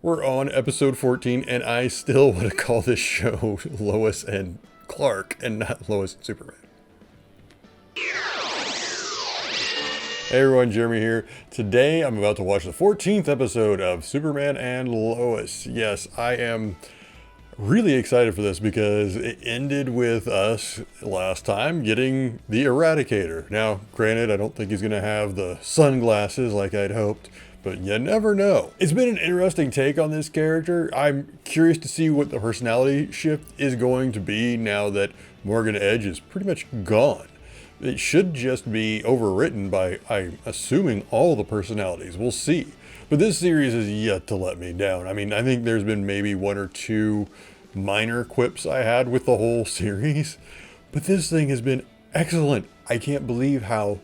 We're on episode 14, and I still want to call this show Lois and Clark, and not Lois and Superman. Hey everyone, Jeremy here. Today I'm about to watch the 14th episode of Superman and Lois. Yes, I am really excited for this because it ended with us last time getting the Eradicator. Now, granted, I don't think he's going to have the sunglasses like I'd hoped, but you never know. It's been an interesting take on this character. I'm curious to see what the personality shift is going to be now that Morgan Edge is pretty much gone. It should just be overwritten by, I'm assuming, all the personalities. We'll see. But this series has yet to let me down. I mean, I think there's been maybe one or two minor quips I had with the whole series, but this thing has been excellent. I can't believe how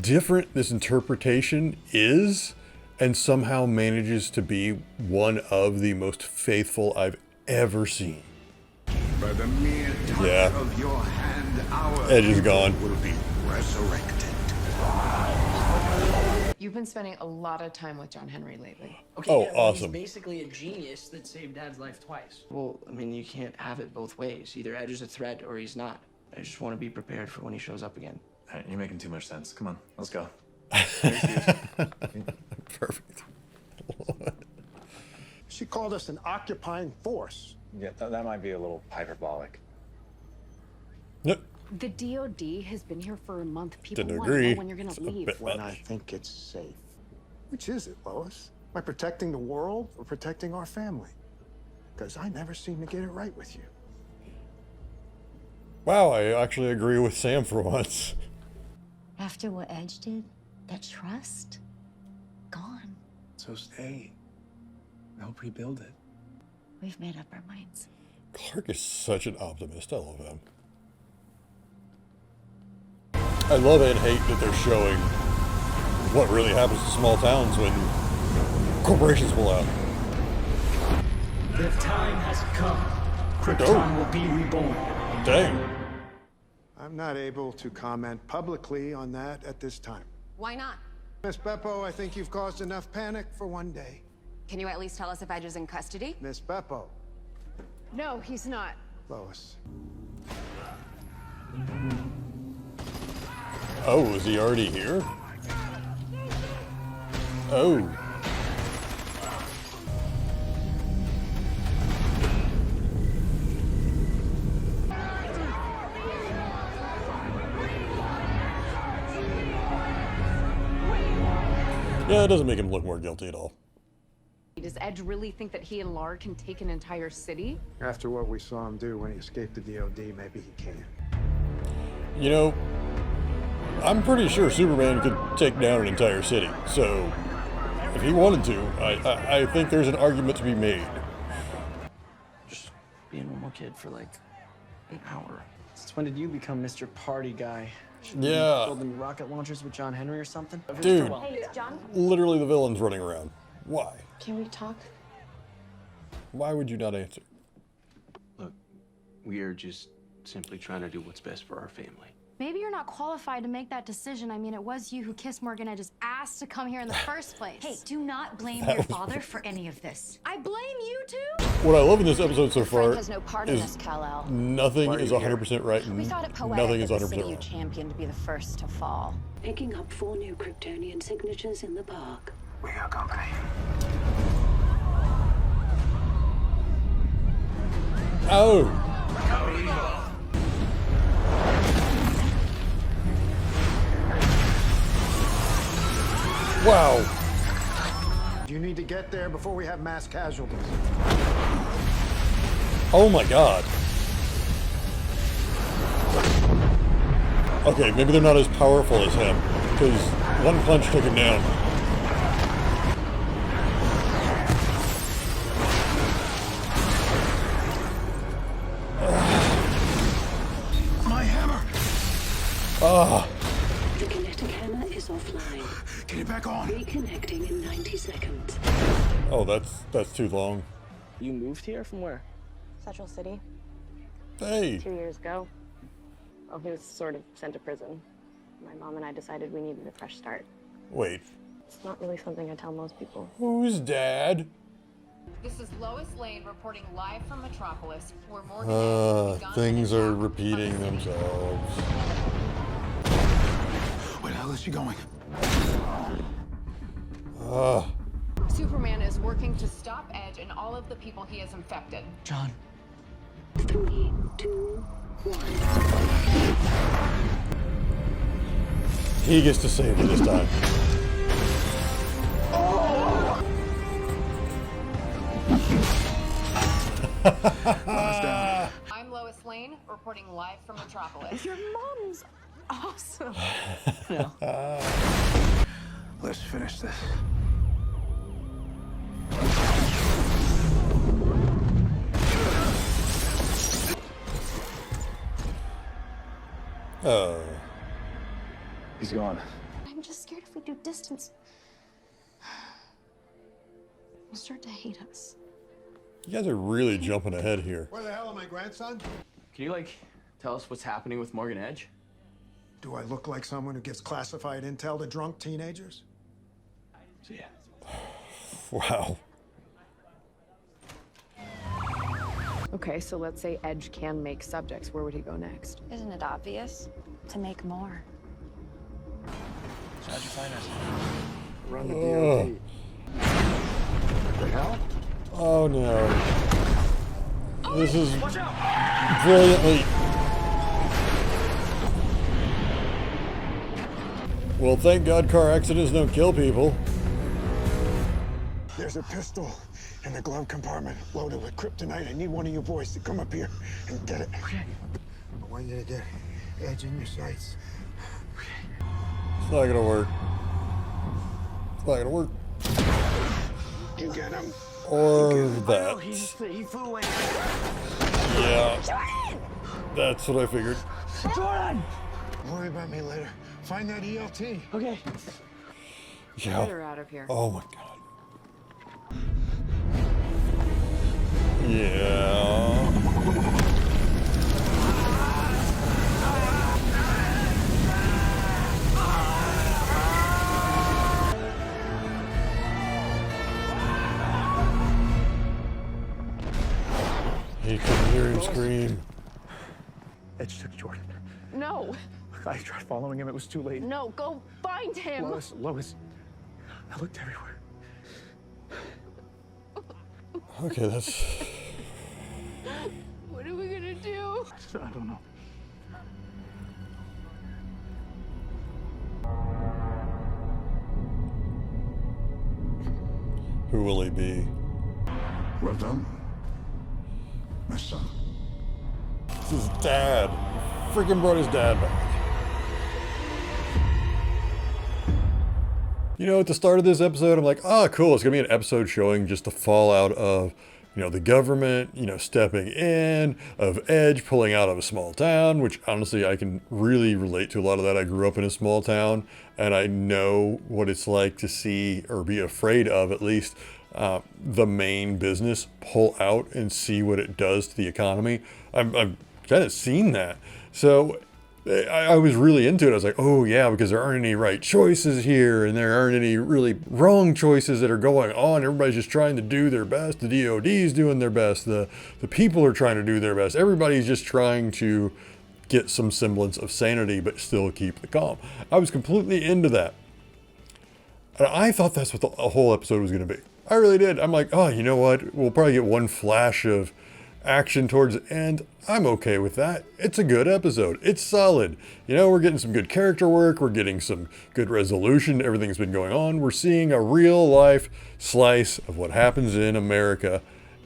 different this interpretation is and somehow manages to be one of the most faithful I've ever seen. By the mere touch of your hand, our Edge is gone. will be resurrected. You've been spending a lot of time with John Henry lately. Okay, Oh, yeah, well, awesome. He's basically a genius that saved Dad's life twice. Well, I mean, you can't have it both ways. Either Edge is a threat or he's not. I just want to be prepared for when he shows up again. All right, you're making too much sense. Come on, let's go. Perfect. She called us an occupying force. Yeah, that might be a little hyperbolic. Nope. The DOD has been here for a month. People Didn't want to agree. know when you're going It's to a leave. bit When much. I think it's safe. Which is it, Lois? Am I protecting the world or protecting our family? Because I never seem to get it right with you. Wow, I actually agree with Sam for once. After what Edge did, that trust, gone. So stay. Help rebuild it. We've made up our minds. Clark is such an optimist. I love him. I love and hate that they're showing what really happens to small towns when corporations pull out. The time has come. Krypton will be reborn. Dang. I'm not able to comment publicly on that at this time. Why not? Miss Beppo, I think you've caused enough panic for one day. Can you at least tell us if Edge is in custody? Miss Beppo. No, he's not. Lois. Oh, is he already here? Oh. Yeah, it doesn't make him look more guilty at all. Does Edge really think that he and Lar can take an entire city? After what we saw him do when he escaped the DOD, maybe he can. You know, I'm pretty sure Superman could take down an entire city. So, if he wanted to, I think there's an argument to be made. Just be a normal kid for like an hour. Since when did you become Mr. Party Guy? Should we be Yeah. building rocket launchers with John Henry or something? Dude. Hey, it's John. Literally the villain's running around. Why? Can we talk? Why would you not answer? Look, we are just simply trying to do what's best for our family. Maybe you're not qualified to make that decision. I mean, it was you who kissed Morgan Edge's ass to come here in the first place. Hey, do not blame That your was father for any of this. I blame you too? What I love in this episode so far Frank has no part in is this, Kal-El. nothing is 100% right and We thought it poetic nothing is that the 100% city you wrong. championed to be the first to fall. Picking up 4 new Kryptonian signatures in the park. We got company. Oh! Wow! You need to get there before we have mass casualties. Oh my god. Okay, maybe they're not as powerful as him, because one punch took him down. My hammer! Ah! The kinetic hammer is offline. Get it back on. Reconnecting in 90 seconds. Oh, that's too long. You moved here from where? Central City, Hey! 2 years ago. Well, he was sort of sent to prison. My mom and I decided we needed a fresh start. Wait. It's not really something I tell most people. Who's Dad? This is Lois Lane reporting live from Metropolis, where Morgan has begun Things an are attack repeating on the city. themselves. Where the hell is she going? Superman is working to stop Edge and all of the people he has infected. John. 3, 2, 1. He gets to save her this time. I'm Lois Lane reporting live from Metropolis. Your mom's awesome. Let's finish this. He's gone. I'm just scared if we do distance, you'll start to hate us. You guys are really jumping ahead here. Where the hell am I, grandson? Can you, tell us what's happening with Morgan Edge? Do I look like someone who gives classified intel to drunk teenagers? Yeah. Wow. Okay, so let's say Edge can make subjects. Where would he go next? Isn't it obvious? To make more. So how'd you find us? Run the DOD. What the hell? Oh no. This is brilliantly. Well, thank God car accidents don't kill people. There's a pistol in the glove compartment loaded with kryptonite. I need one of you boys to come up here and get it. Okay. I want you to get Edge in your sights. It's not gonna work. It's not gonna work. You get him. Or that. He flew away. Yeah. That's what I figured. Jordan! Don't worry about me later. Find that ELT. Okay. Get Yeah. her out of here. Oh my God. Yeah. He couldn't hear him scream. Edge took Jordan. No, I tried following him. It was too late. no, go find him. Lois. I looked everywhere. Okay, that's. What are we gonna do? I don't know. Who will he be? Well done, my son. It's his dad. Freaking brought his dad back. You know, at the start of this episode, I'm like, oh, cool. It's going to be an episode showing just the fallout of, the government, stepping in, of Edge pulling out of a small town, which honestly, I can really relate to a lot of that. I grew up in a small town, and I know what it's like to see, or be afraid of at least, the main business pull out and see what it does to the economy. I've kind of seen that. So I was really into it. I was like, oh yeah, because there aren't any right choices here, and there aren't any really wrong choices that are going on. Everybody's just trying to do their best. The DOD is doing their best. The people are trying to do their best. Everybody's just trying to get some semblance of sanity, but still keep the calm. I was completely into that. And I thought that's what the whole episode was going to be. I really did. I'm like, oh, you know what? We'll probably get one flash of action towards the end. I'm okay with that. It's a good episode. It's solid. We're getting some good character work. We're getting some good resolution. Everything's been going on. We're seeing a real life slice of what happens in America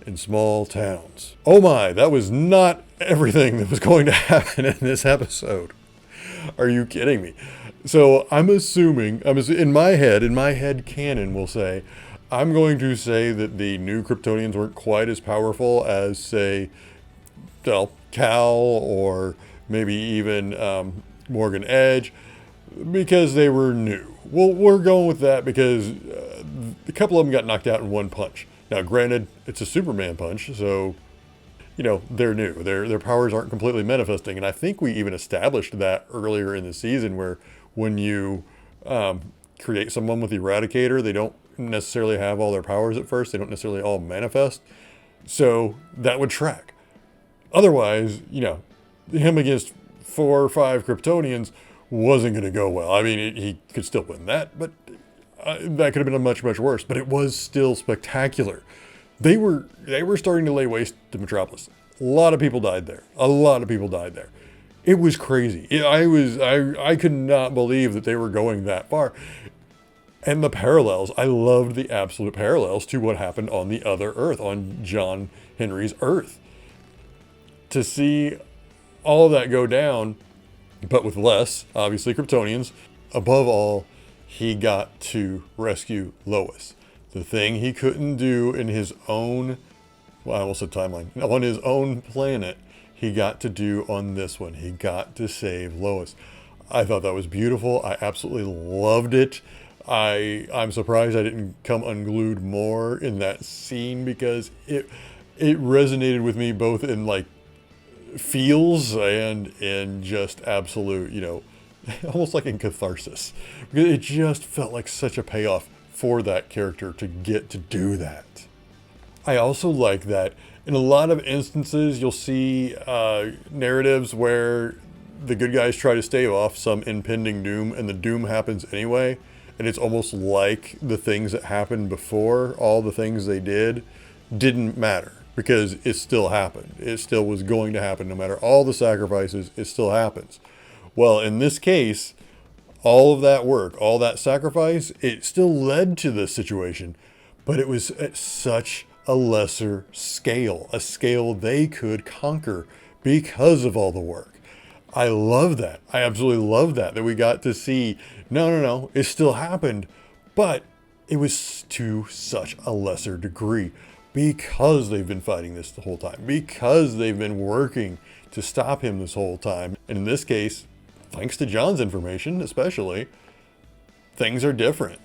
in small towns. Oh my, that was not everything that was going to happen in this episode. Are you kidding me? So I'm assuming, in my head canon will say, I'm going to say that the new Kryptonians weren't quite as powerful as, say, Cal or maybe even Morgan Edge, because they were new. Well, we're going with that because a couple of them got knocked out in one punch. Now, granted, it's a Superman punch, so, they're new. Their powers aren't completely manifesting, and I think we even established that earlier in the season, where when you create someone with Eradicator, they don't necessarily have all their powers at first. They don't necessarily all manifest. So that would track. Otherwise, you know, him against 4 or 5 Kryptonians wasn't going to go well. I mean, he could still win that, but that could have been much, much worse. But it was still spectacular. They were starting to lay waste to Metropolis. A lot of people died there. A lot of people died there. It was crazy. I could not believe that they were going that far. And the parallels, I loved the absolute parallels to what happened on the other Earth, on John Henry's Earth. To see all of that go down, but with less, obviously, Kryptonians. Above all, he got to rescue Lois. The thing he couldn't do in his own, well, I almost said timeline, on his own planet, he got to do on this one. He got to save Lois. I thought that was beautiful. I absolutely loved it. I'm surprised I didn't come unglued more in that scene, because it resonated with me both in like feels and in just absolute, you know, almost like in catharsis. Because it just felt like such a payoff for that character to get to do that. I also like that in a lot of instances you'll see narratives where the good guys try to stave off some impending doom, and the doom happens anyway. And it's almost like the things that happened before, all the things they did, didn't matter, because it still happened. It still was going to happen. No matter all the sacrifices, it still happens. Well, in this case, all of that work, all that sacrifice, it still led to this situation, but it was at such a lesser scale, a scale they could conquer because of all the work. I love that. I absolutely love that we got to see, no, it still happened, but it was to such a lesser degree because they've been fighting this the whole time, because they've been working to stop him this whole time. And in this case, thanks to John's information, especially, things are different.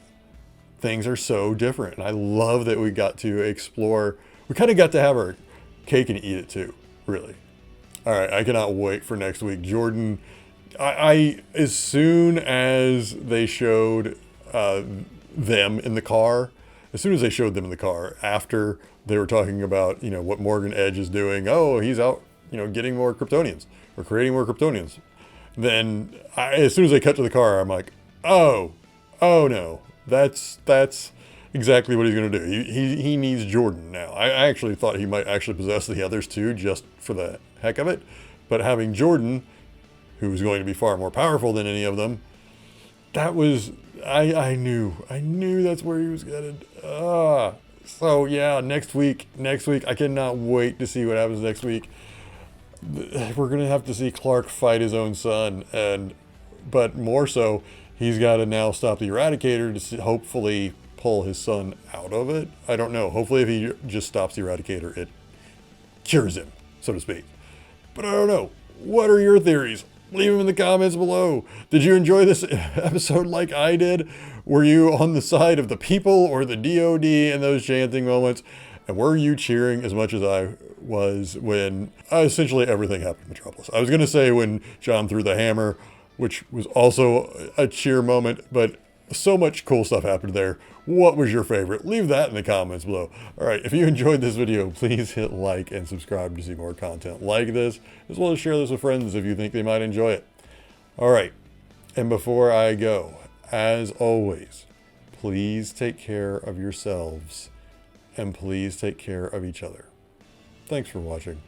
Things are so different. And I love that we got to explore, we kind of got to have our cake and eat it too, really. All right, I cannot wait for next week. Jordan, I as soon as they showed them in the car, after they were talking about, you know, what Morgan Edge is doing, oh, he's out, you know, getting more Kryptonians or creating more Kryptonians. Then as soon as they cut to the car, I'm like, oh no, that's exactly what he's going to do. He needs Jordan now. I actually thought he might actually possess the others too, just for the heck of it. But having Jordan, who was going to be far more powerful than any of them, that was, I knew that's where he was headed. So yeah, next week, I cannot wait to see what happens next week. We're going to have to see Clark fight his own son, but more so, he's got to now stop the Eradicator to hopefully pull his son out of it. I don't know. Hopefully if he just stops the Eradicator, it cures him, so to speak. But I don't know. What are your theories? Leave them in the comments below. Did you enjoy this episode like I did? Were you on the side of the people or the DOD in those chanting moments? And were you cheering as much as I was when essentially everything happened in Metropolis? I was going to say when John threw the hammer, which was also a cheer moment, but so much cool stuff happened there. What was your favorite? Leave that in the comments below. All right, if you enjoyed this video, please hit like and subscribe to see more content like this, as well as share this with friends if you think they might enjoy it. All right, and before I go, as always, please take care of yourselves and please take care of each other. Thanks for watching.